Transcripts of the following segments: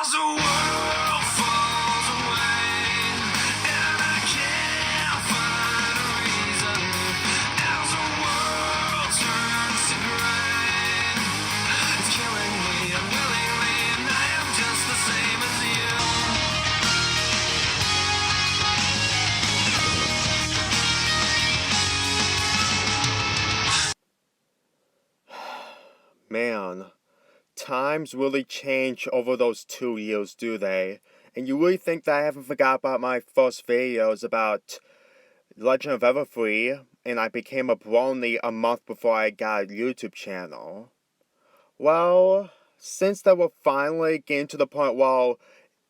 As the world falls away, and I can't find a reason. As the world turns to gray, it's killing me unwillingly, and I am just the same as you. Man, times really change over those 2 years, do they? And you really think that I haven't forgot about my first videos about Legend of Everfree, and I became a brony a month before I got a YouTube channel? Well, since that we're finally getting to the point where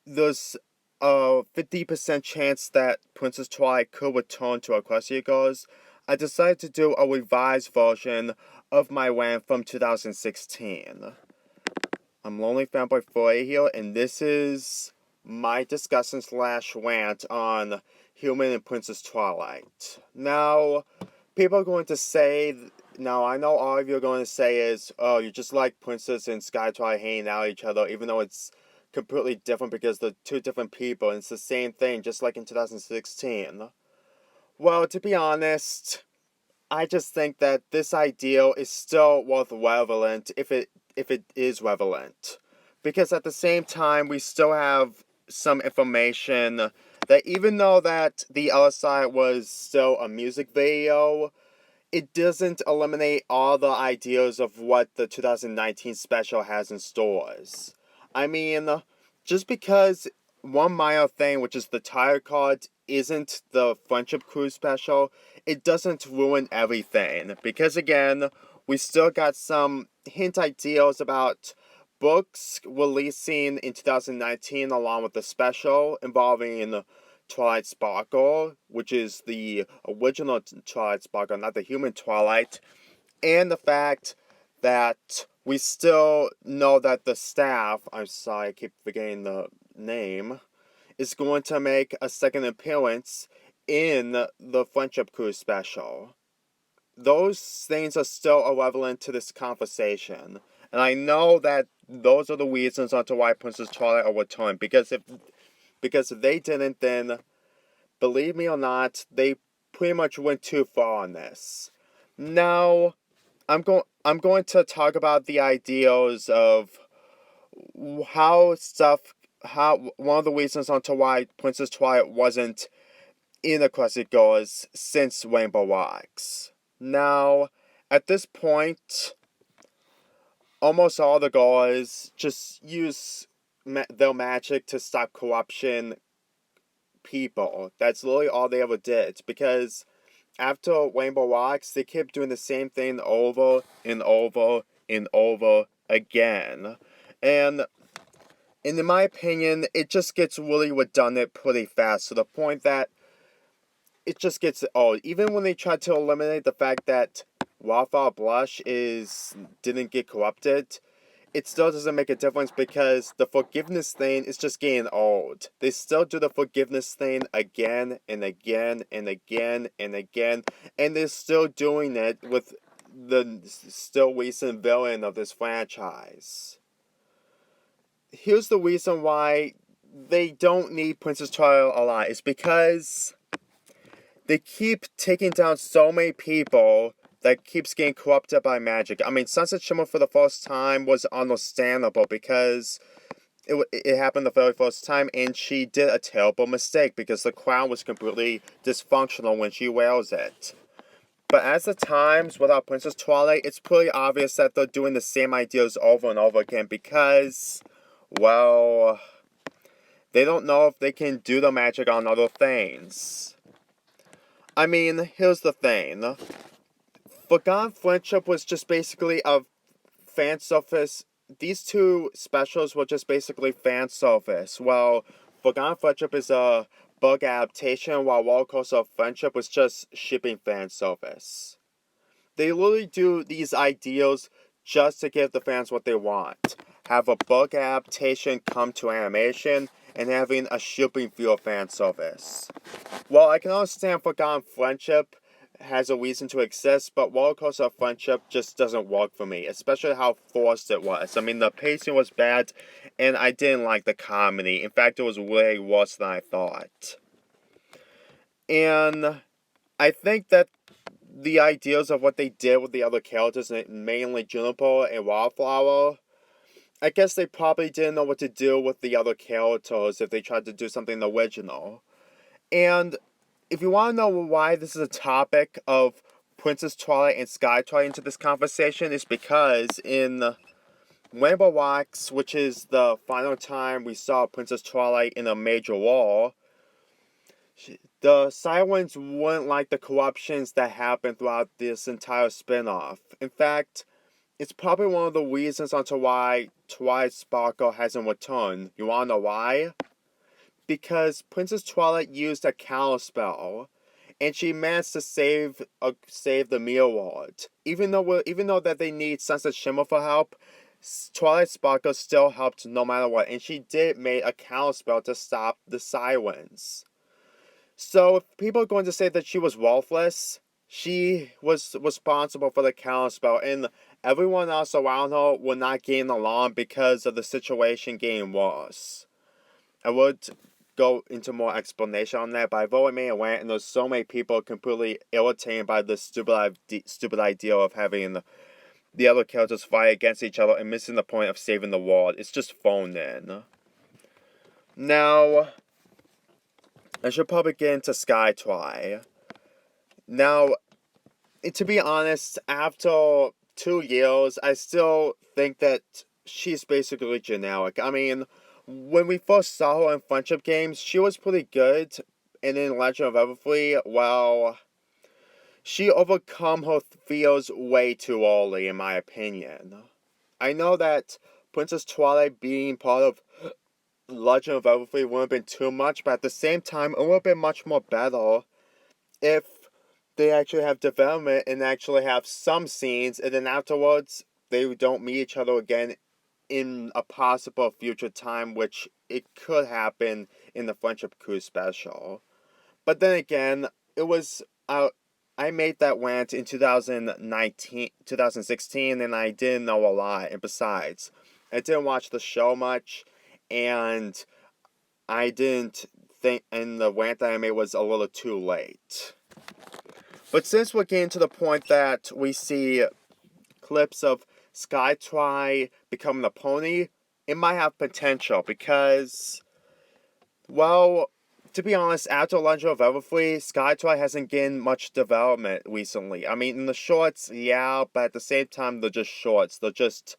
there's a 50% chance that Princess Twilight could return to Equestria goes, I decided to do a revised version of my rant from 2016. I'm Lonely Fanboy 40 here, and this is my discussion / rant on Human and Princess Twilight. Now, people are going to say, now I know all of you are going to say is, oh, you just like Princess and Sky Twilight hanging out at each other, even though it's completely different because they're two different people, and it's the same thing, just like in 2016. Well, to be honest, I just think that this ideal is still worth relevant if it is relevant. Because at the same time, we still have some information that even though that the other side was still a music video, it doesn't eliminate all the ideas of what the 2019 special has in stores. I mean, just because one minor thing, which is the tire card, isn't the Friendship Cruise special, it doesn't ruin everything. Because again, we still got some hint ideas about books releasing in 2019 along with the special involving Twilight Sparkle, which is the original Twilight Sparkle, not the human Twilight, and the fact that we still know that the staff, I'm sorry, I keep forgetting the name, is going to make a second appearance in the Friendship Cruise special. Those things are still irrelevant to this conversation. And I know that those are the reasons onto why Princess Twilight will return. Because if they didn't, then, believe me or not, they pretty much went too far on this. Now, I'm going to talk about the ideals of how one of the reasons onto why Princess Twilight wasn't in Equestria Girls since Rainbow Rocks. Now, at this point, almost all the girls just use their magic to stop corruption people. That's literally all they ever did. Because after Rainbow Rocks, they kept doing the same thing over and over and over again. And in my opinion, it just gets really redundant pretty fast to the point that it just gets old. Even when they try to eliminate the fact that Wildflower Blush didn't get corrupted, it still doesn't make a difference because the forgiveness thing is just getting old. They still do the forgiveness thing again and again and again and again, and they're still doing it with the still recent villain of this franchise. Here's the reason why they don't need Princess Twilight alive. It's because they keep taking down so many people that keeps getting corrupted by magic. I mean, Sunset Shimmer for the first time was understandable because it happened the very first time, and she did a terrible mistake because the crown was completely dysfunctional when she wears it. But as the times without Princess Twilight, it's pretty obvious that they're doing the same ideas over and over again because, well, they don't know if they can do the magic on other things. I mean, here's the thing. Forgotten Friendship was just basically a fan service. These two specials were just basically fan service. Well, Forgotten Friendship is a book adaptation, while Roller Coaster of Friendship was just shipping fan service. They literally do these ideals just to give the fans what they want. Have a book adaptation come to animation, and having a shipping feel fan service. Well, I can understand Forgotten Friendship has a reason to exist, but Roller Coaster of Friendship just doesn't work for me, especially how forced it was. I mean, the pacing was bad, and I didn't like the comedy. In fact, it was way worse than I thought. And I think that the ideas of what they did with the other characters, mainly Juniper and Wildflower, I guess they probably didn't know what to do with the other characters if they tried to do something original. And if you want to know why this is a topic of Princess Twilight and Sky Twilight into this conversation, is because in Rainbow Rocks, which is the final time we saw Princess Twilight in a major war, the Sirens wouldn't like the corruptions that happened throughout this entire spin-off. In fact, it's probably one of the reasons onto why Twilight Sparkle hasn't returned. You wanna know why? Because Princess Twilight used a counterspell, and she managed to save the Mirror World. Even though that they need Sunset Shimmer for help, Twilight Sparkle still helped no matter what, and she did make a counterspell to stop the Sirens. So if people are going to say that she was worthless, she was responsible for the counterspell, and everyone else around her were not getting along because of the situation getting worse. I would go into more explanation on that, but I've already made a rant, and there's so many people completely irritated by this stupid idea of having the other characters fight against each other and missing the point of saving the world. It's just phoned in. Now, I should probably get into Sky Twilight. Now, to be honest, after 2 years, I still think that she's basically generic. I mean, when we first saw her in Friendship games, she was pretty good, and in Legend of Everfree, well, she overcome her fears way too early, in my opinion. I know that Princess Twilight being part of Legend of Everfree wouldn't have been too much, but at the same time, it would have been much more better if they actually have development and actually have some scenes, and then afterwards, they don't meet each other again in a possible future time, which it could happen in the Friendship Cruise special. But then again, it was I made that rant in 2016, and I didn't know a lot. And besides, I didn't watch the show much, and I didn't think, and the rant that I made was a little too late. But since we're getting to the point that we see clips of Sky Twilight becoming a pony, it might have potential because, well, to be honest, after Legend of Everfree, Sky Twilight hasn't gained much development recently. I mean, in the shorts, yeah, but at the same time, they're just shorts. They're just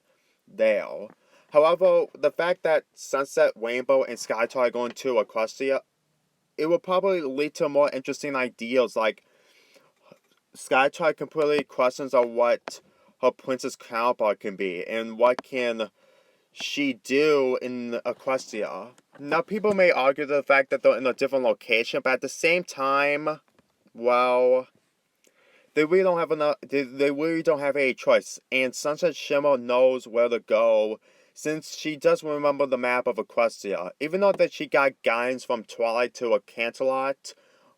there. However, the fact that Sunset, Rainbow, and Sky Twilight are going to Equestria, it will probably lead to more interesting ideas, like Sky Twilight completely questions on what her princess counterpart can be, and what can she do in Equestria. Now, people may argue the fact that they're in a different location, but at the same time, well, they really don't have enough. They really don't have any choice. And Sunset Shimmer knows where to go, since she does remember the map of Equestria. Even though that she got guidance from Twilight to a Canterlot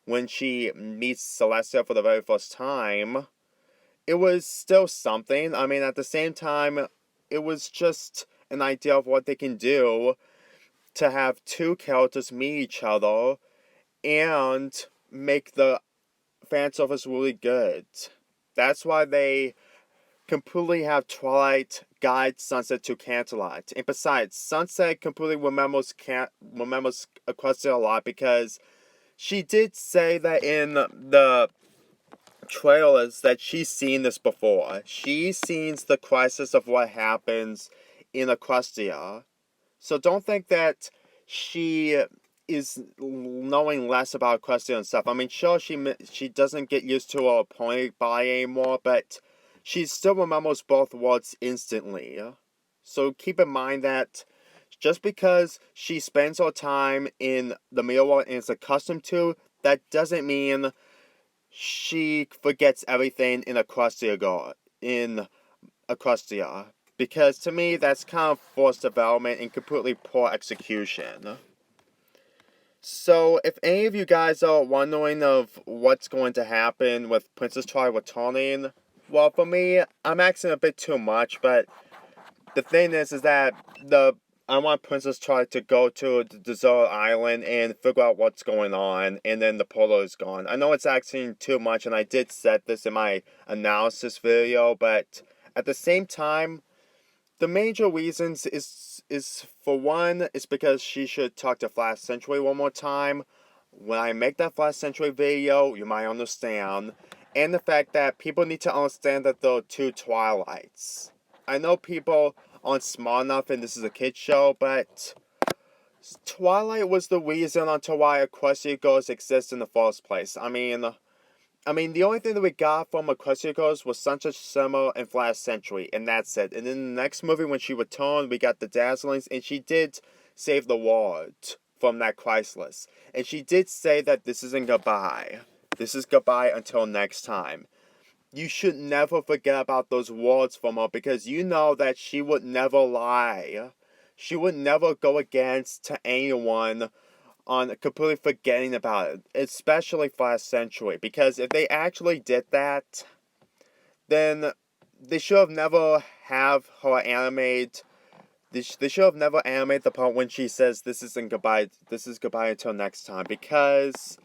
when she meets Celestia for the very first time, it was still something. I mean, at the same time, it was just an idea of what they can do to have two characters meet each other and make the fan service really good. That's why they completely have Twilight guide Sunset to Canterlot. And besides, Sunset completely remembers Equestria a lot, because she did say that in the trailers that she's seen this before. She's seen the crisis of what happens in Equestria. So don't think that she is knowing less about Equestria and stuff. I mean, sure, she doesn't get used to her pony body anymore, but she still remembers both worlds instantly. So keep in mind that just because she spends her time in the Mirror World and is accustomed to, that doesn't mean she forgets everything in Equestria. Because to me, that's kind of forced development and completely poor execution. So, if any of you guys are wondering of what's going to happen with Princess Twilight returning, well, for me, I'm asking a bit too much, but the thing is that I want Princess Twilight to go to the desert island and figure out what's going on, and then the portal is gone. I know it's asking too much, and I did set this in my analysis video, but at the same time, the major reasons is for one is because she should talk to Flash Century one more time. When I make that Flash Century video, you might understand. And the fact that people need to understand that there are two Twilights. I know people aren't smart enough and this is a kid's show, but Twilight was the reason onto why Equestria Girls exist in the first place. The only thing that we got from Equestria Girls was Sunset Summer and Flash Century, and that's it. And in the next movie, when she returned, we got the Dazzlings, and she did save the world from that crisis. And she did say that this isn't goodbye. This is goodbye until next time. You should never forget about those words from her, because you know that she would never lie. She would never go against to anyone on completely forgetting about it, especially Flash Century, because if they actually did that, then they should have never have her animate. They should have never animated the part when she says this isn't goodbye. This is goodbye until next time, because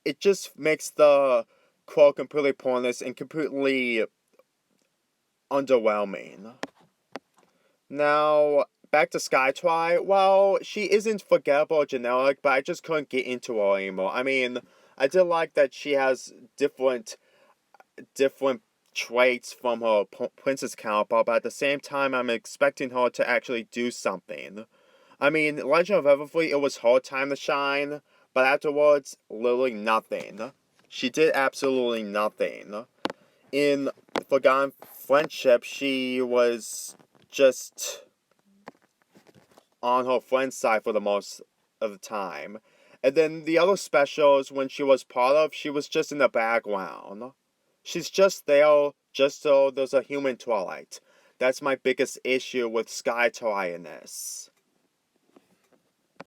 it just makes the quote completely pointless and completely underwhelming. Now, back to Skytwi. Well, she isn't forgettable or generic, but I just couldn't get into her anymore. I did like that she has different traits from her princess counterpart, but at the same time, I'm expecting her to actually do something. Legend of Everfree, it was her time to shine, but afterwards, literally nothing. She did absolutely nothing. In Forgotten Friendship, she was just on her friend's side for the most of the time. And then the other specials, when she was part of, she was just in the background. She's just there, just so there's a human Twilight. That's my biggest issue with Sky Twilight in this.